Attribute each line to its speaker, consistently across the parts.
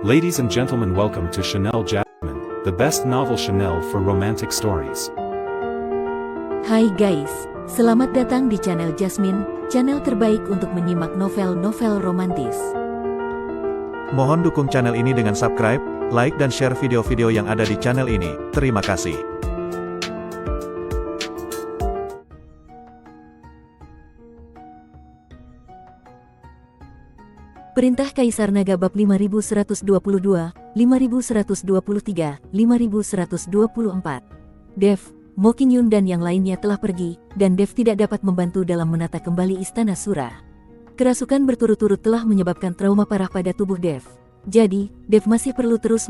Speaker 1: Ladies and gentlemen, welcome to Chanel Jasmine, the best novel Chanel for romantic stories.
Speaker 2: Hai guys, selamat datang di channel Jasmine, channel terbaik untuk menyimak novel-novel romantis.
Speaker 3: Mohon dukung channel ini dengan subscribe, like dan share video-video yang ada di channel ini. Terima kasih.
Speaker 2: Perintah Kaisar Naga bab 5122, 5123, 5124. Dev, Mo Qingyun dan yang lainnya telah pergi, dan Dev tidak dapat membantu dalam menata kembali Istana Sura. Kerasukan berturut-turut telah menyebabkan trauma parah pada tubuh Dev. Jadi, Dev masih perlu terus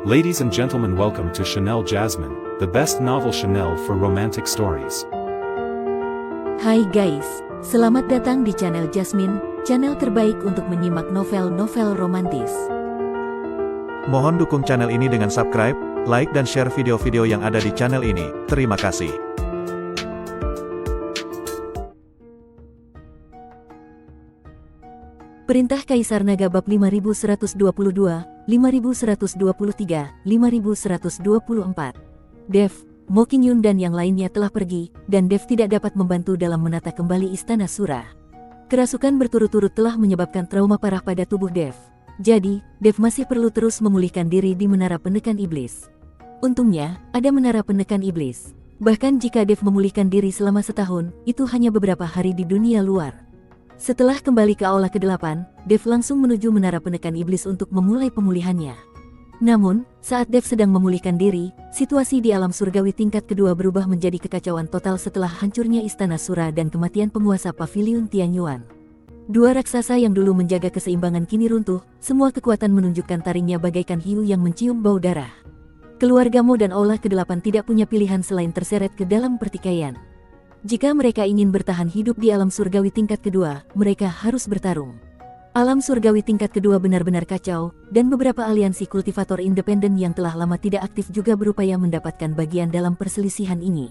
Speaker 1: Ladies and gentlemen, welcome to Chanel Jasmine, the best novel Chanel for romantic stories.
Speaker 2: Hai guys, selamat datang di channel Jasmine, channel terbaik untuk menyimak novel-novel romantis.
Speaker 3: Mohon dukung channel ini dengan subscribe, like dan share video-video yang ada di channel ini. Terima kasih.
Speaker 2: Perintah Kaisar Naga bab 5122, 5123, 5124. Dev, Mo Qingyun dan yang lainnya telah pergi, dan Dev tidak dapat membantu dalam menata kembali Istana Sura. Kerasukan berturut-turut telah menyebabkan trauma parah pada tubuh Dev. Jadi, Dev masih perlu terus memulihkan diri di Menara Penekan Iblis. Untungnya, ada Menara Penekan Iblis. Bahkan jika Dev memulihkan diri selama setahun, itu hanya beberapa hari di dunia luar. Setelah kembali ke Aula ke-8, Dev langsung menuju Menara Penekan Iblis untuk memulai pemulihannya. Namun, saat Dev sedang memulihkan diri, situasi di alam surgawi tingkat kedua berubah menjadi kekacauan total setelah hancurnya Istana Sura dan kematian penguasa Paviliun Tianyuan. Dua raksasa yang dulu menjaga keseimbangan kini runtuh, semua kekuatan menunjukkan taringnya bagaikan hiu yang mencium bau darah. Keluarga Mo dan Aula ke-8 tidak punya pilihan selain terseret ke dalam pertikaian. Jika mereka ingin bertahan hidup di alam surgawi tingkat kedua, mereka harus bertarung. Alam surgawi tingkat kedua benar-benar kacau, dan beberapa aliansi kultivator independen yang telah lama tidak aktif juga berupaya mendapatkan bagian dalam perselisihan ini.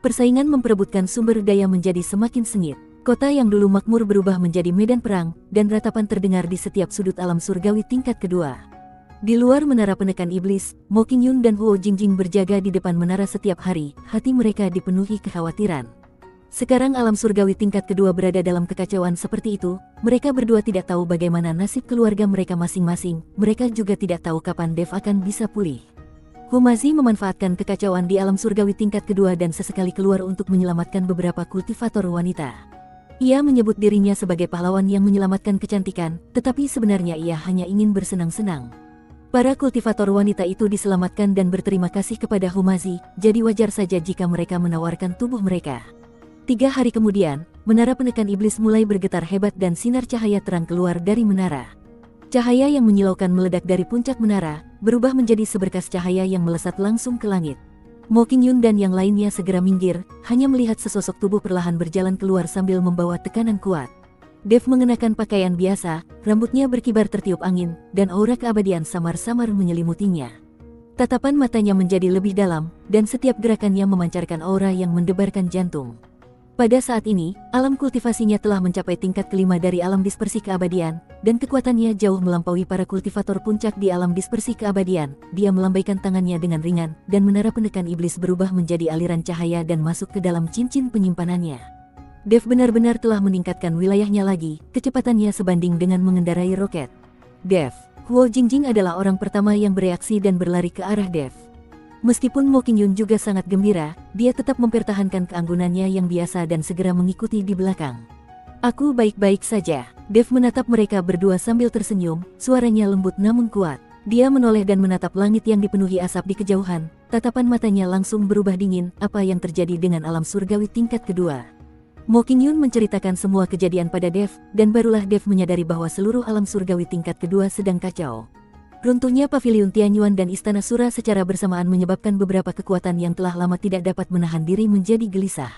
Speaker 2: Persaingan memperebutkan sumber daya menjadi semakin sengit. Kota yang dulu makmur berubah menjadi medan perang, dan ratapan terdengar di setiap sudut alam surgawi tingkat kedua. Di luar Menara Penekan Iblis, Mo Qingyun dan Huo Jingjing berjaga di depan menara setiap hari, hati mereka dipenuhi kekhawatiran. Sekarang alam surgawi tingkat kedua berada dalam kekacauan seperti itu, mereka berdua tidak tahu bagaimana nasib keluarga mereka masing-masing, mereka juga tidak tahu kapan Dev akan bisa pulih. Humazi memanfaatkan kekacauan di alam surgawi tingkat kedua dan sesekali keluar untuk menyelamatkan beberapa kultivator wanita. Ia menyebut dirinya sebagai pahlawan yang menyelamatkan kecantikan, tetapi sebenarnya ia hanya ingin bersenang-senang. Para kultivator wanita itu diselamatkan dan berterima kasih kepada Humazi, jadi wajar saja jika mereka menawarkan tubuh mereka. 3 hari kemudian, Menara Penekan Iblis mulai bergetar hebat dan sinar cahaya terang keluar dari menara. Cahaya yang menyilaukan meledak dari puncak menara, berubah menjadi seberkas cahaya yang melesat langsung ke langit. Mo Qingyun dan yang lainnya segera minggir, hanya melihat sesosok tubuh perlahan berjalan keluar sambil membawa tekanan kuat. Dev mengenakan pakaian biasa, rambutnya berkibar tertiup angin, dan aura keabadian samar-samar menyelimutinya. Tatapan matanya menjadi lebih dalam, dan setiap gerakannya memancarkan aura yang mendebarkan jantung. Pada saat ini, alam kultivasinya telah mencapai tingkat kelima dari alam dispersi keabadian, dan kekuatannya jauh melampaui para kultivator puncak di alam dispersi keabadian. Dia melambaikan tangannya dengan ringan, dan Menara Penekan Iblis berubah menjadi aliran cahaya dan masuk ke dalam cincin penyimpanannya. Dev benar-benar telah meningkatkan wilayahnya lagi, kecepatannya sebanding dengan mengendarai roket. Dev, Huo Jingjing adalah orang pertama yang bereaksi dan berlari ke arah Dev. Meskipun Mo Qingyun juga sangat gembira, dia tetap mempertahankan keanggunannya yang biasa dan segera mengikuti di belakang. Aku baik-baik saja. Dev menatap mereka berdua sambil tersenyum, suaranya lembut namun kuat. Dia menoleh dan menatap langit yang dipenuhi asap di kejauhan, tatapan matanya langsung berubah dingin. Apa yang terjadi dengan alam surgawi tingkat kedua? Mo Qingyun menceritakan semua kejadian pada Dev, dan barulah Dev menyadari bahwa seluruh alam surgawi tingkat kedua sedang kacau. Runtuhnya paviliun Tianyuan dan Istana Sura secara bersamaan menyebabkan beberapa kekuatan yang telah lama tidak dapat menahan diri menjadi gelisah.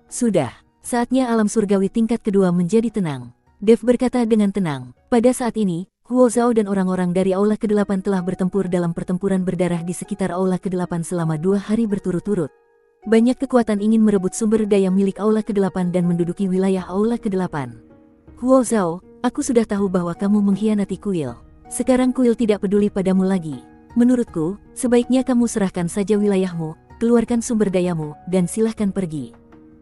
Speaker 2: Sudah, saatnya alam surgawi tingkat kedua menjadi tenang. Dev berkata dengan tenang. Pada saat ini, Huo Zhao dan orang-orang dari Aula ke-8 telah bertempur dalam pertempuran berdarah di sekitar Aula ke-8 selama 2 hari berturut-turut. Banyak kekuatan ingin merebut sumber daya milik Aula ke-8 dan menduduki wilayah Aula ke-8. Huo Zhao, aku sudah tahu bahwa kamu mengkhianati kuil. Sekarang kuil tidak peduli padamu lagi. Menurutku, sebaiknya kamu serahkan saja wilayahmu, keluarkan sumber dayamu, dan silahkan pergi.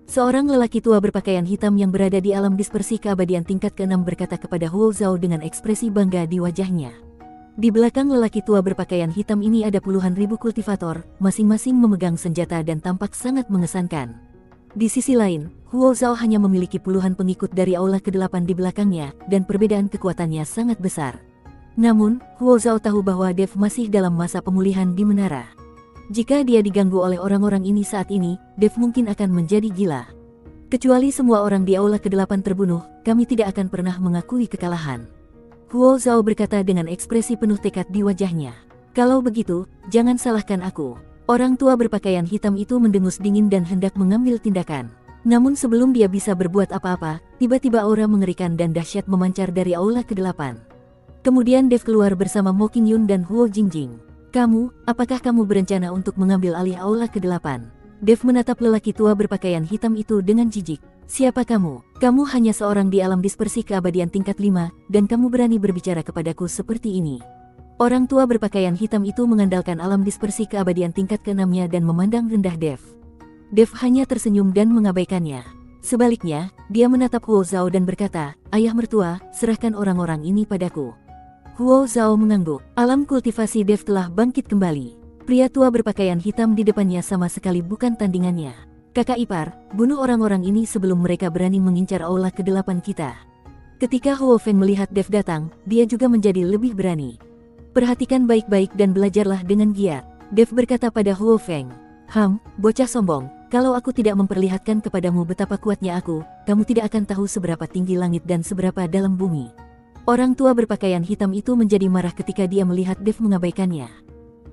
Speaker 2: Seorang lelaki tua berpakaian hitam yang berada di alam dispersi keabadian tingkat ke-6 berkata kepada Huo Zhao dengan ekspresi bangga di wajahnya. Di belakang lelaki tua berpakaian hitam ini ada puluhan ribu kultivator, masing-masing memegang senjata dan tampak sangat mengesankan. Di sisi lain, Huo Zhao hanya memiliki puluhan pengikut dari Aula ke-8 di belakangnya, dan perbedaan kekuatannya sangat besar. Namun, Huo Zhao tahu bahwa Dev masih dalam masa pemulihan di menara. Jika dia diganggu oleh orang-orang ini saat ini, Dev mungkin akan menjadi gila. Kecuali semua orang di Aula ke-8 terbunuh, kami tidak akan pernah mengakui kekalahan. Huo Zhao berkata dengan ekspresi penuh tekad di wajahnya. Kalau begitu, jangan salahkan aku. Orang tua berpakaian hitam itu mendengus dingin dan hendak mengambil tindakan. Namun sebelum dia bisa berbuat apa-apa, tiba-tiba aura mengerikan dan dahsyat memancar dari Aula ke-8. Kemudian Dev keluar bersama Mo Qingyun dan Huo Jingjing. Apakah kamu berencana untuk mengambil alih Aula ke-8? Dev menatap lelaki tua berpakaian hitam itu dengan jijik. Siapa kamu? Kamu hanya seorang di alam dispersi keabadian tingkat 5, dan kamu berani berbicara kepadaku seperti ini. Orang tua berpakaian hitam itu mengandalkan alam dispersi keabadian tingkat ke-6-nya dan memandang rendah Dev. Dev hanya tersenyum dan mengabaikannya. Sebaliknya, dia menatap Huo Zhao dan berkata, "Ayah mertua, serahkan orang-orang ini padaku." Huo Zhao mengangguk. Alam kultivasi Dev telah bangkit kembali. Pria tua berpakaian hitam di depannya sama sekali bukan tandingannya. Kakak ipar, bunuh orang-orang ini sebelum mereka berani mengincar Aula ke-8 kita. Ketika Huo Feng melihat Dev datang, dia juga menjadi lebih berani. Perhatikan baik-baik dan belajarlah dengan giat. Dev berkata pada Huo Feng. Bocah sombong, kalau aku tidak memperlihatkan kepadamu betapa kuatnya aku, kamu tidak akan tahu seberapa tinggi langit dan seberapa dalam bumi. Orang tua berpakaian hitam itu menjadi marah ketika dia melihat Dev mengabaikannya.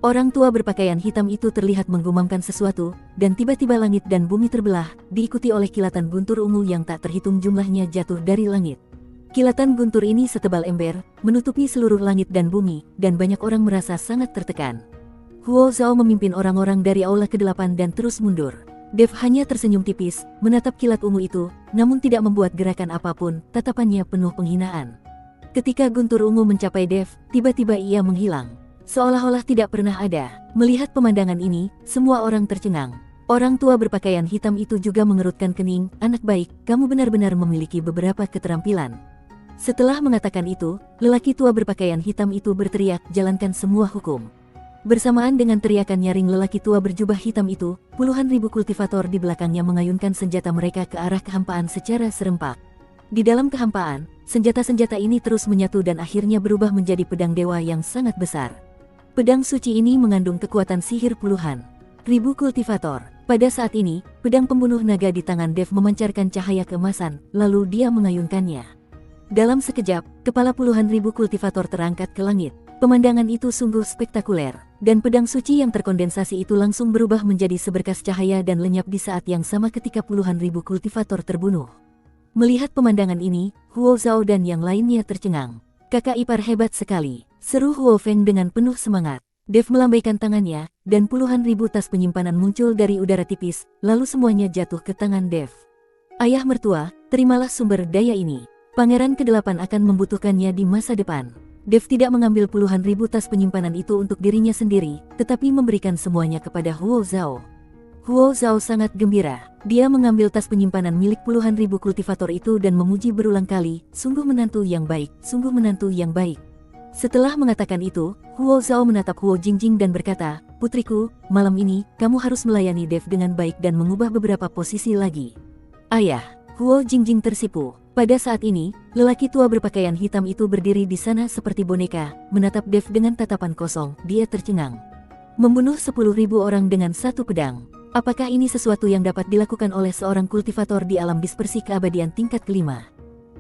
Speaker 2: Orang tua berpakaian hitam itu terlihat menggumamkan sesuatu, dan tiba-tiba langit dan bumi terbelah, diikuti oleh kilatan guntur ungu yang tak terhitung jumlahnya jatuh dari langit. Kilatan guntur ini setebal ember, menutupi seluruh langit dan bumi, dan banyak orang merasa sangat tertekan. Huo Zhao memimpin orang-orang dari Aula ke-8 dan terus mundur. Dev hanya tersenyum tipis, menatap kilat ungu itu, namun tidak membuat gerakan apapun, tatapannya penuh penghinaan. Ketika guntur ungu mencapai Dev, tiba-tiba ia menghilang. Seolah-olah tidak pernah ada. Melihat pemandangan ini, semua orang tercengang. Orang tua berpakaian hitam itu juga mengerutkan kening, "Anak baik, kamu benar-benar memiliki beberapa keterampilan." Setelah mengatakan itu, lelaki tua berpakaian hitam itu berteriak, "Jalankan semua hukum." Bersamaan dengan teriakan nyaring lelaki tua berjubah hitam itu, puluhan ribu kultivator di belakangnya mengayunkan senjata mereka ke arah kehampaan secara serempak. Di dalam kehampaan, senjata-senjata ini terus menyatu dan akhirnya berubah menjadi pedang dewa yang sangat besar. Pedang suci ini mengandung kekuatan sihir puluhan ribu kultivator. Pada saat ini, pedang pembunuh naga di tangan Dev memancarkan cahaya keemasan, lalu dia mengayunkannya. Dalam sekejap, kepala puluhan ribu kultivator terangkat ke langit. Pemandangan itu sungguh spektakuler, dan pedang suci yang terkondensasi itu langsung berubah menjadi seberkas cahaya dan lenyap di saat yang sama ketika puluhan ribu kultivator terbunuh. Melihat pemandangan ini, Huo Zhao dan yang lainnya tercengang. "Kakak ipar hebat sekali," seru Huo Feng dengan penuh semangat. Dev melambaikan tangannya, dan puluhan ribu tas penyimpanan muncul dari udara tipis, lalu semuanya jatuh ke tangan Dev. "Ayah mertua, terimalah sumber daya ini. Pangeran ke-8 akan membutuhkannya di masa depan." Dev tidak mengambil puluhan ribu tas penyimpanan itu untuk dirinya sendiri, tetapi memberikan semuanya kepada Huo Zhao. Huo Zhao sangat gembira. Dia mengambil tas penyimpanan milik puluhan ribu kultivator itu dan memuji berulang kali, "Sungguh menantu yang baik, sungguh menantu yang baik." Setelah mengatakan itu, Huo Zhao menatap Huo Jingjing dan berkata, "Putriku, malam ini, kamu harus melayani Dev dengan baik dan mengubah beberapa posisi lagi." "Ayah." Huo Jingjing tersipu. Pada saat ini, lelaki tua berpakaian hitam itu berdiri di sana seperti boneka, menatap Dev dengan tatapan kosong. Dia tercengang. Membunuh 10.000 orang dengan satu pedang. Apakah ini sesuatu yang dapat dilakukan oleh seorang kultivator di alam dispersi keabadian tingkat ke-5?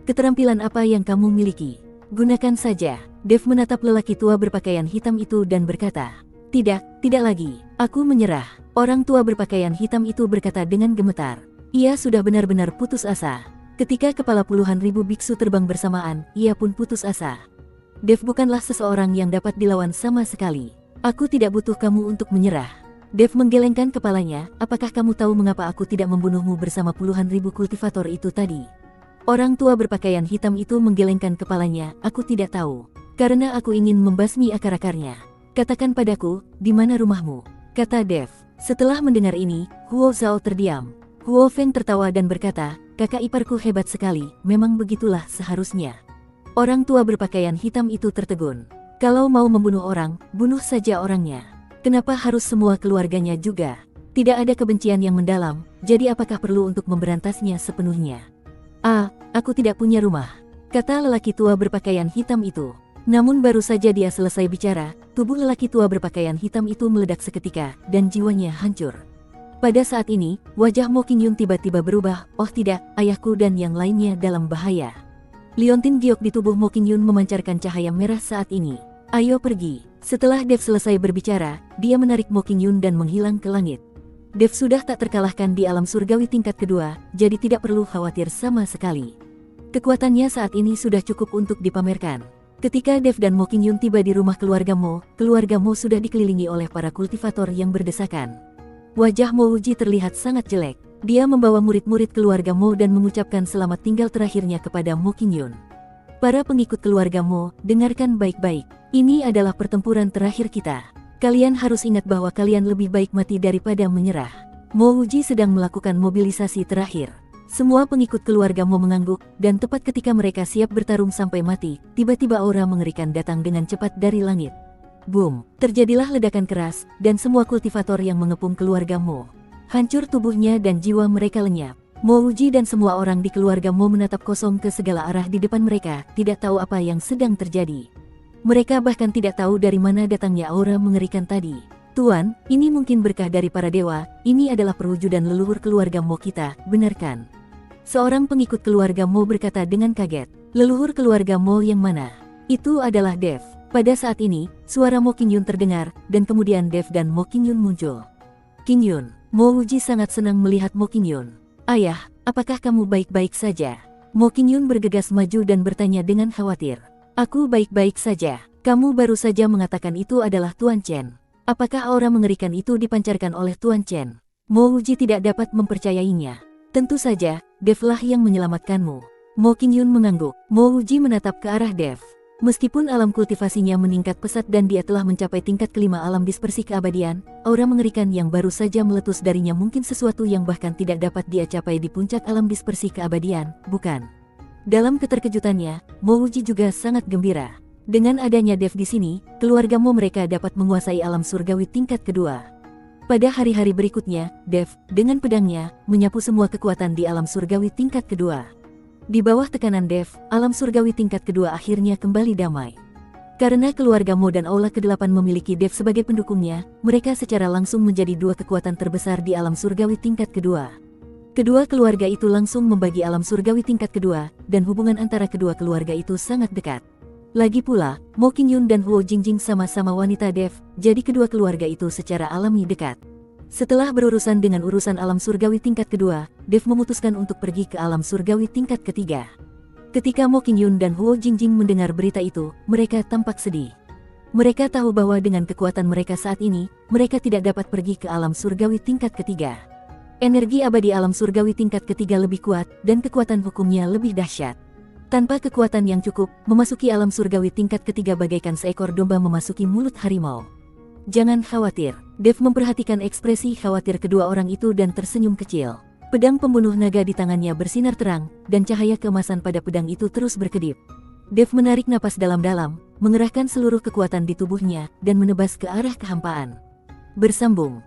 Speaker 2: Keterampilan apa yang kamu miliki? Gunakan saja. Dev menatap lelaki tua berpakaian hitam itu dan berkata, "Tidak, tidak lagi. Aku menyerah." Orang tua berpakaian hitam itu berkata dengan gemetar. Ia sudah benar-benar putus asa. Ketika kepala puluhan ribu biksu terbang bersamaan, ia pun putus asa. Dev bukanlah seseorang yang dapat dilawan sama sekali. "Aku tidak butuh kamu untuk menyerah." Dev menggelengkan kepalanya. "Apakah kamu tahu mengapa aku tidak membunuhmu bersama puluhan ribu kultivator itu tadi?" Orang tua berpakaian hitam itu menggelengkan kepalanya. "Aku tidak tahu. Karena aku ingin membasmi akar-akarnya." "Katakan padaku, di mana rumahmu?" kata Dev. Setelah mendengar ini, Huo Zhao terdiam. Huo Feng tertawa dan berkata, "Kakak iparku hebat sekali, memang begitulah seharusnya." Orang tua berpakaian hitam itu tertegun. "Kalau mau membunuh orang, bunuh saja orangnya. Kenapa harus semua keluarganya juga? Tidak ada kebencian yang mendalam, jadi apakah perlu untuk memberantasnya sepenuhnya?" "Ah, aku tidak punya rumah," kata lelaki tua berpakaian hitam itu. Namun baru saja dia selesai bicara, tubuh lelaki tua berpakaian hitam itu meledak seketika, dan jiwanya hancur. Pada saat ini, wajah Mo Qingyun tiba-tiba berubah. "Oh tidak, ayahku dan yang lainnya dalam bahaya." Liontin giok di tubuh Mo Qingyun memancarkan cahaya merah saat ini. "Ayo pergi." Setelah Dev selesai berbicara, dia menarik Mo Qingyun dan menghilang ke langit. Dev sudah tak terkalahkan di alam surgawi tingkat kedua, jadi tidak perlu khawatir sama sekali. Kekuatannya saat ini sudah cukup untuk dipamerkan. Ketika Dev dan Mo Qingyun tiba di rumah keluarga Mo sudah dikelilingi oleh para kultivator yang berdesakan. Wajah Mo Wuji terlihat sangat jelek. Dia membawa murid-murid keluarga Mo dan mengucapkan selamat tinggal terakhirnya kepada Mo Qingyun. "Para pengikut keluarga Mo, dengarkan baik-baik. Ini adalah pertempuran terakhir kita. Kalian harus ingat bahwa kalian lebih baik mati daripada menyerah." Mo Wuji sedang melakukan mobilisasi terakhir. Semua pengikut keluarga Mo mengangguk, dan tepat ketika mereka siap bertarung sampai mati, tiba-tiba aura mengerikan datang dengan cepat dari langit. Boom! Terjadilah ledakan keras, dan semua kultivator yang mengepung keluarga Mo hancur tubuhnya dan jiwa mereka lenyap. Mo Wuji dan semua orang di keluarga Mo menatap kosong ke segala arah di depan mereka, tidak tahu apa yang sedang terjadi. Mereka bahkan tidak tahu dari mana datangnya aura mengerikan tadi. "Tuan, ini mungkin berkah dari para dewa, ini adalah perwujudan leluhur keluarga Mo kita, benar kan?" Seorang pengikut keluarga Mo berkata dengan kaget. "Leluhur keluarga Mo yang mana?" "Itu adalah Dev." Pada saat ini, suara Mo Qingyun terdengar, dan kemudian Dev dan Mo Qingyun muncul. "Qingyun." Mo Wuji sangat senang melihat Mo Qingyun. "Ayah, apakah kamu baik-baik saja?" Mo Qingyun bergegas maju dan bertanya dengan khawatir. "Aku baik-baik saja. Kamu baru saja mengatakan itu adalah Tuan Chen. Apakah aura mengerikan itu dipancarkan oleh Tuan Chen?" Mo Wuji tidak dapat mempercayainya. "Tentu saja, Dev lah yang menyelamatkanmu." Mo Qingyun mengangguk. Mo Wuji menatap ke arah Dev. Meskipun alam kultivasinya meningkat pesat dan dia telah mencapai tingkat kelima alam dispersi keabadian, aura mengerikan yang baru saja meletus darinya mungkin sesuatu yang bahkan tidak dapat dia capai di puncak alam dispersi keabadian, bukan? Dalam keterkejutannya, Mo Wuji juga sangat gembira. Dengan adanya Dev di sini, keluarga Mo mereka dapat menguasai alam surgawi tingkat kedua. Pada hari-hari berikutnya, Dev, dengan pedangnya, menyapu semua kekuatan di alam surgawi tingkat kedua. Di bawah tekanan Dev, alam surgawi tingkat kedua akhirnya kembali damai. Karena keluarga Mo dan Aula ke-8 memiliki Dev sebagai pendukungnya, mereka secara langsung menjadi dua kekuatan terbesar di alam surgawi tingkat kedua. Kedua keluarga itu langsung membagi alam surgawi tingkat kedua, dan hubungan antara kedua keluarga itu sangat dekat. Lagi pula, Mo Qingyun dan Huo Jingjing sama-sama wanita Dev, jadi kedua keluarga itu secara alami dekat. Setelah berurusan dengan urusan alam surgawi tingkat kedua, Dev memutuskan untuk pergi ke alam surgawi tingkat ketiga. Ketika Mo Qingyun dan Huo Jingjing mendengar berita itu, mereka tampak sedih. Mereka tahu bahwa dengan kekuatan mereka saat ini, mereka tidak dapat pergi ke alam surgawi tingkat ketiga. Energi abadi alam surgawi tingkat ketiga lebih kuat, dan kekuatan hukumnya lebih dahsyat. Tanpa kekuatan yang cukup, memasuki alam surgawi tingkat ketiga bagaikan seekor domba memasuki mulut harimau. "Jangan khawatir." Dev memperhatikan ekspresi khawatir kedua orang itu dan tersenyum kecil. Pedang pembunuh naga di tangannya bersinar terang, dan cahaya keemasan pada pedang itu terus berkedip. Dev menarik napas dalam-dalam, mengerahkan seluruh kekuatan di tubuhnya, dan menebas ke arah kehampaan. Bersambung.